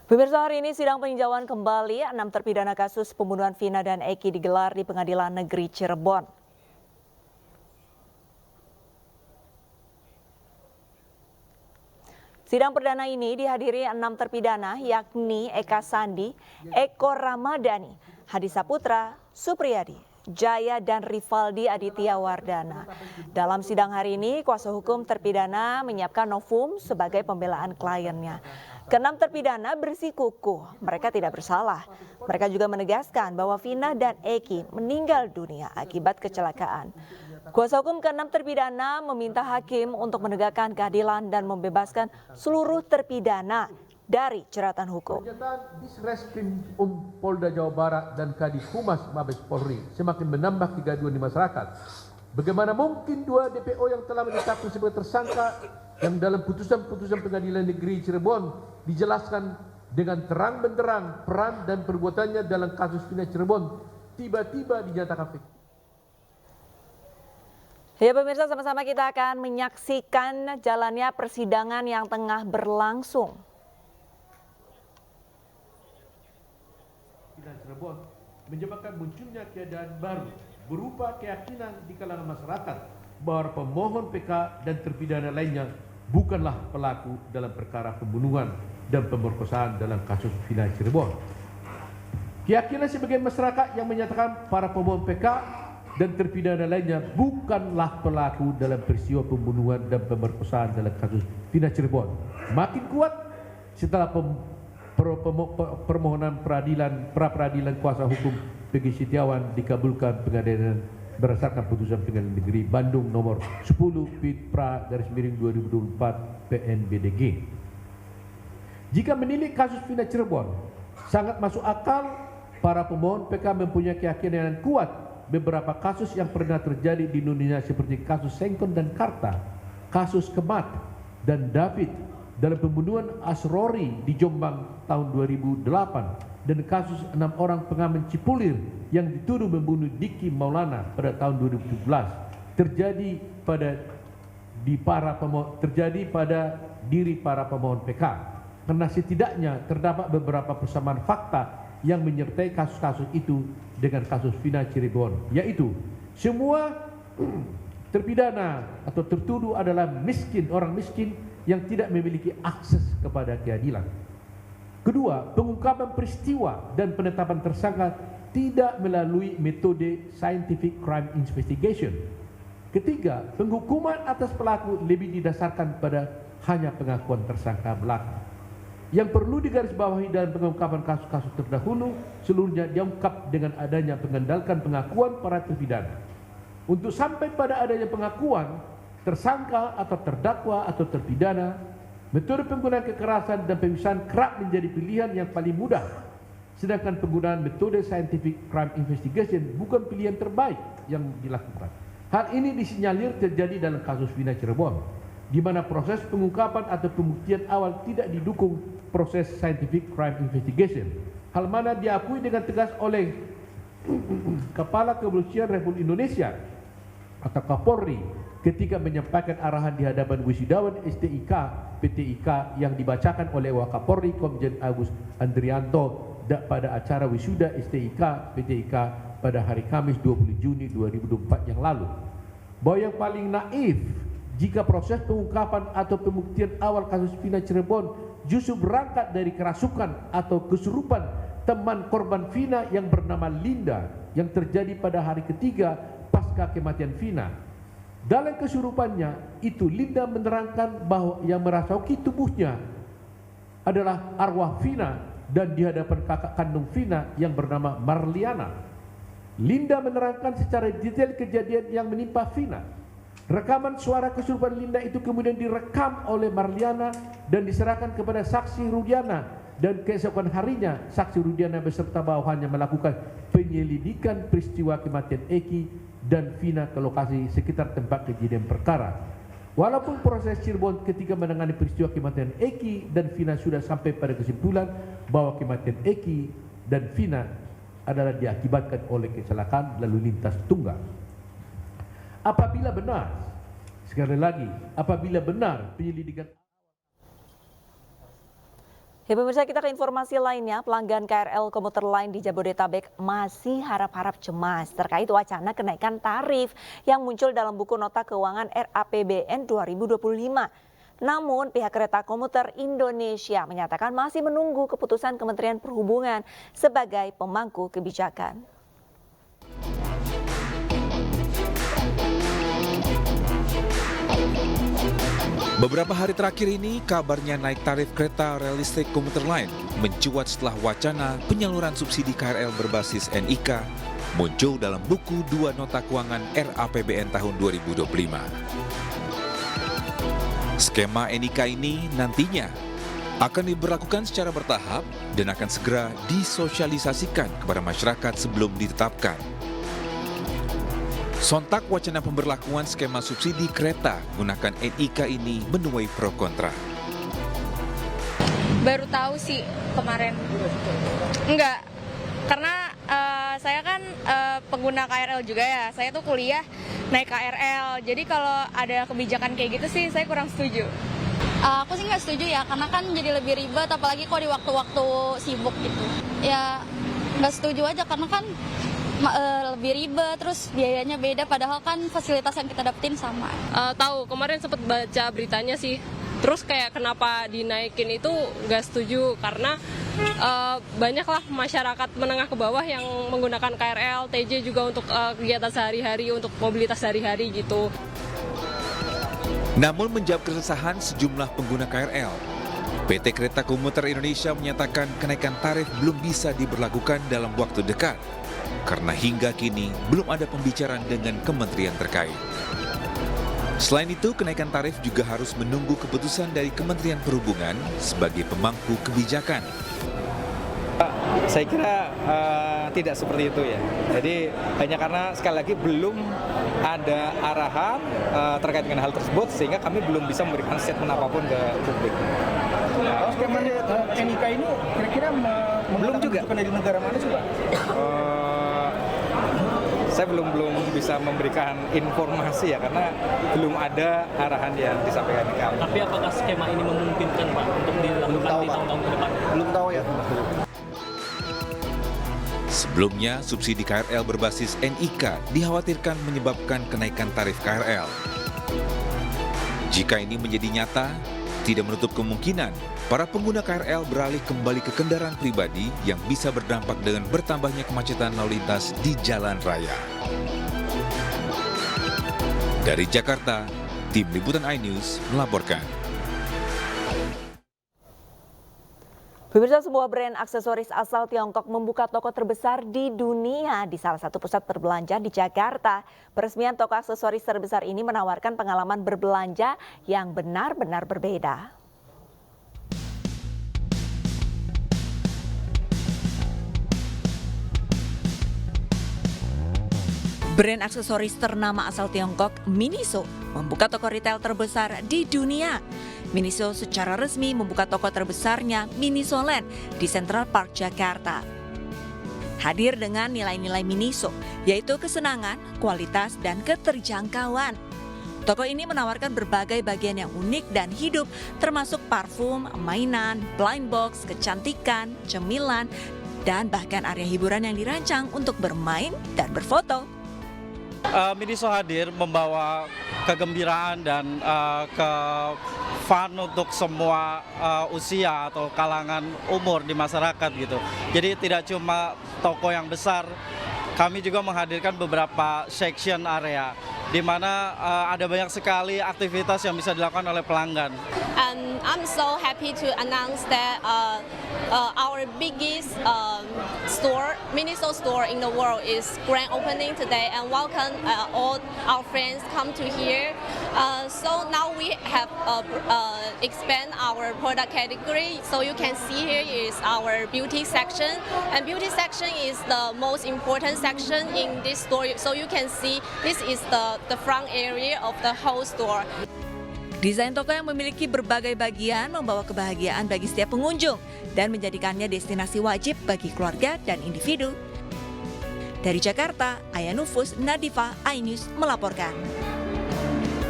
Pemirsa, hari ini sidang peninjauan kembali 6 terpidana kasus pembunuhan Vina dan Eki digelar di Pengadilan Negeri Cirebon. Sidang perdana ini dihadiri 6 terpidana yakni Eka Sandi, Eko Ramadhani, Hadi Saputra, Supriyadi, Jaya dan Rivaldi Aditya Wardana. Dalam sidang hari ini, kuasa hukum terpidana menyiapkan novum sebagai pembelaan kliennya. Keenam terpidana bersikukuh mereka tidak bersalah. Mereka juga menegaskan bahwa Vina dan Eki meninggal dunia akibat kecelakaan. Kuasa hukum keenam terpidana meminta hakim untuk menegakkan keadilan dan membebaskan seluruh terpidana dari jeratan hukum. Pernyataan Disreskrim Polda Jawa Barat dan Kadif Humas Mabes Polri semakin menambah kegaduhan di masyarakat. Bagaimana mungkin dua DPO yang telah ditetapkan sebagai tersangka yang dalam putusan-putusan Pengadilan Negeri Cirebon dijelaskan dengan terang benderang peran dan perbuatannya dalam kasus Vina Cirebon tiba-tiba dinyatakan fiktif. Ya pemirsa, sama-sama kita akan menyaksikan jalannya persidangan yang tengah berlangsung. Vina Cirebon menyebabkan munculnya keadaan baru berupa keyakinan di kalangan masyarakat bahwa pemohon PK dan terpidana lainnya bukanlah pelaku dalam perkara pembunuhan dan pemerkosaan dalam kasus Vina Cirebon. Keyakinan sebagian masyarakat yang menyatakan para pemohon PK dan terpidana lainnya bukanlah pelaku dalam peristiwa pembunuhan dan pemerkosaan dalam kasus Vina Cirebon makin kuat setelah permohonan pra-peradilan kuasa hukum Peggy Setiawan dikabulkan pengadilan berdasarkan putusan Pengadilan Negeri Bandung nomor 10 Pit/2024 PNBDG. Jika menilik kasus Vina Cirebon, sangat masuk akal para pemohon PK mempunyai keyakinan yang kuat beberapa kasus yang pernah terjadi di Indonesia seperti kasus Sengkon dan Karta, kasus Kemat dan David dalam pembunuhan Asrori di Jombang tahun 2008 dan kasus 6 orang pengamen Cipulir yang dituduh membunuh Diki Maulana pada tahun 2017 terjadi pada diri para pemohon PK. Karena setidaknya terdapat beberapa persamaan fakta yang menyertai kasus-kasus itu dengan kasus Vina Cirebon, yaitu semua terpidana atau tertuduh adalah orang miskin yang tidak memiliki akses kepada keadilan. Kedua, pengungkapan peristiwa dan penetapan tersangka tidak melalui metode scientific crime investigation. Ketiga, penghukuman atas pelaku lebih didasarkan pada hanya pengakuan tersangka belaka. Yang perlu digarisbawahi dalam pengungkapan kasus-kasus terdahulu seluruhnya diungkap dengan adanya mengandalkan pengakuan para terpidana. Untuk sampai pada adanya pengakuan tersangka atau terdakwa atau terpidana, metode penggunaan kekerasan dan pemisahan kerap menjadi pilihan yang paling mudah. Sedangkan penggunaan metode scientific crime investigation bukan pilihan terbaik yang dilakukan. Hal ini disinyalir terjadi dalam kasus Vina Cirebon, di mana proses pengungkapan atau pembuktian awal tidak didukung proses scientific crime investigation. Hal mana diakui dengan tegas oleh Kepala Kepolisian Republik Indonesia atau Kapolri ketika menyampaikan arahan di hadapan wisudawan STIK PTIK yang dibacakan oleh Wakapolri Komjen Agus Andrianto pada acara wisuda STIK PTIK pada hari Kamis 20 Juni 2024 yang lalu. Bahwa yang paling naif jika proses pengungkapan atau pembuktian awal kasus Vina Cirebon justru berangkat dari kerasukan atau kesurupan teman korban Vina yang bernama Linda yang terjadi pada hari ketiga pasca kematian Vina. Dalam kesurupannya itu Linda menerangkan bahwa yang merasuki tubuhnya adalah arwah Vina dan di hadapan kakak kandung Vina yang bernama Marliana. Linda menerangkan secara detail kejadian yang menimpa Vina. Rekaman suara kesurupan Linda itu kemudian direkam oleh Marliana dan diserahkan kepada saksi Rudiana, dan keesokan harinya saksi Rudiana beserta bawahannya melakukan penyelidikan peristiwa kematian Eki dan Vina ke lokasi sekitar tempat kejadian perkara. Walaupun proses Cirebon ketika menangani peristiwa kematian Eki dan Vina sudah sampai pada kesimpulan bahwa kematian Eki dan Vina adalah diakibatkan oleh kecelakaan lalu lintas tunggal. Apabila benar, sekali lagi, apabila benar penyelidikan Ya pemirsa, kita ke informasi lainnya. Pelanggan KRL komuter lain di Jabodetabek masih harap-harap cemas terkait wacana kenaikan tarif yang muncul dalam buku nota keuangan RAPBN 2025. Namun pihak Kereta Komuter Indonesia menyatakan masih menunggu keputusan Kementerian Perhubungan sebagai pemangku kebijakan. Beberapa hari terakhir ini, kabarnya naik tarif kereta rel listrik komuter lain mencuat setelah wacana penyaluran subsidi KRL berbasis NIK muncul dalam buku 2 nota keuangan RAPBN tahun 2025. Skema NIK ini nantinya akan diberlakukan secara bertahap dan akan segera disosialisasikan kepada masyarakat sebelum ditetapkan. Sontak wacana pemberlakuan skema subsidi kereta menggunakan NIK ini menuai pro kontra. Baru tahu sih kemarin. Enggak, karena saya kan pengguna KRL juga ya. Saya tuh kuliah naik KRL. Jadi kalau ada kebijakan kayak gitu sih saya kurang setuju. Aku sih nggak setuju ya, karena kan jadi lebih ribet, apalagi kalau di waktu-waktu sibuk gitu. Ya nggak setuju aja, karena kan lebih ribet, terus biayanya beda, padahal kan fasilitas yang kita dapetin sama. Tahu, kemarin sempat baca beritanya sih. Terus kayak kenapa dinaikin itu nggak setuju, karena banyaklah masyarakat menengah ke bawah yang menggunakan KRL, TJ juga untuk kegiatan sehari-hari, untuk mobilitas sehari-hari gitu. Namun menjawab keresahan sejumlah pengguna KRL, PT Kereta Komuter Indonesia menyatakan kenaikan tarif belum bisa diberlakukan dalam waktu dekat karena hingga kini belum ada pembicaraan dengan kementerian terkait. Selain itu, kenaikan tarif juga harus menunggu keputusan dari Kementerian Perhubungan sebagai pemangku kebijakan. Saya kira tidak seperti itu ya. Jadi hanya karena sekali lagi belum ada arahan terkait dengan hal tersebut sehingga kami belum bisa memberikan statement apapun ke publik. Kalau skema NIK ini kira-kira belum juga dari negara mana sih Pak? Saya belum bisa memberikan informasi ya karena belum ada arahan yang disampaikan ke kami. Tapi apakah skema ini memungkinkan Pak untuk dilakukan di tahun-tahun ke depan? Belum tahu ya. Sebelumnya, subsidi KRL berbasis NIK dikhawatirkan menyebabkan kenaikan tarif KRL. Jika ini menjadi nyata, tidak menutup kemungkinan para pengguna KRL beralih kembali ke kendaraan pribadi yang bisa berdampak dengan bertambahnya kemacetan lalu lintas di jalan raya. Dari Jakarta, Tim Liputan iNews melaporkan. Pemirsa, sebuah brand aksesoris asal Tiongkok membuka toko terbesar di dunia di salah satu pusat berbelanja di Jakarta. Peresmian toko aksesoris terbesar ini menawarkan pengalaman berbelanja yang benar-benar berbeda. Brand aksesoris ternama asal Tiongkok, Miniso, membuka toko retail terbesar di dunia. Miniso secara resmi membuka toko terbesarnya Miniso Land di Central Park, Jakarta. Hadir dengan nilai-nilai Miniso, yaitu kesenangan, kualitas, dan keterjangkauan. Toko ini menawarkan berbagai bagian yang unik dan hidup, termasuk parfum, mainan, blind box, kecantikan, cemilan, dan bahkan area hiburan yang dirancang untuk bermain dan berfoto. Miniso hadir membawa kegembiraan dan fun untuk semua usia atau kalangan umur di masyarakat gitu. Jadi tidak cuma toko yang besar, kami juga menghadirkan beberapa section area di mana ada banyak sekali aktivitas yang bisa dilakukan oleh pelanggan. And I'm so happy to announce that our biggest store, Miniso store in the world is grand opening today, and welcome all our friends come to here. So now we have expand our product category. So you can see here is our beauty section, and beauty section is the most important section in this store. So you can see this is the front area of the whole store. Desain toko yang memiliki berbagai bagian membawa kebahagiaan bagi setiap pengunjung dan menjadikannya destinasi wajib bagi keluarga dan individu. Dari Jakarta, Aya Nufus, Nadifa, iNews melaporkan.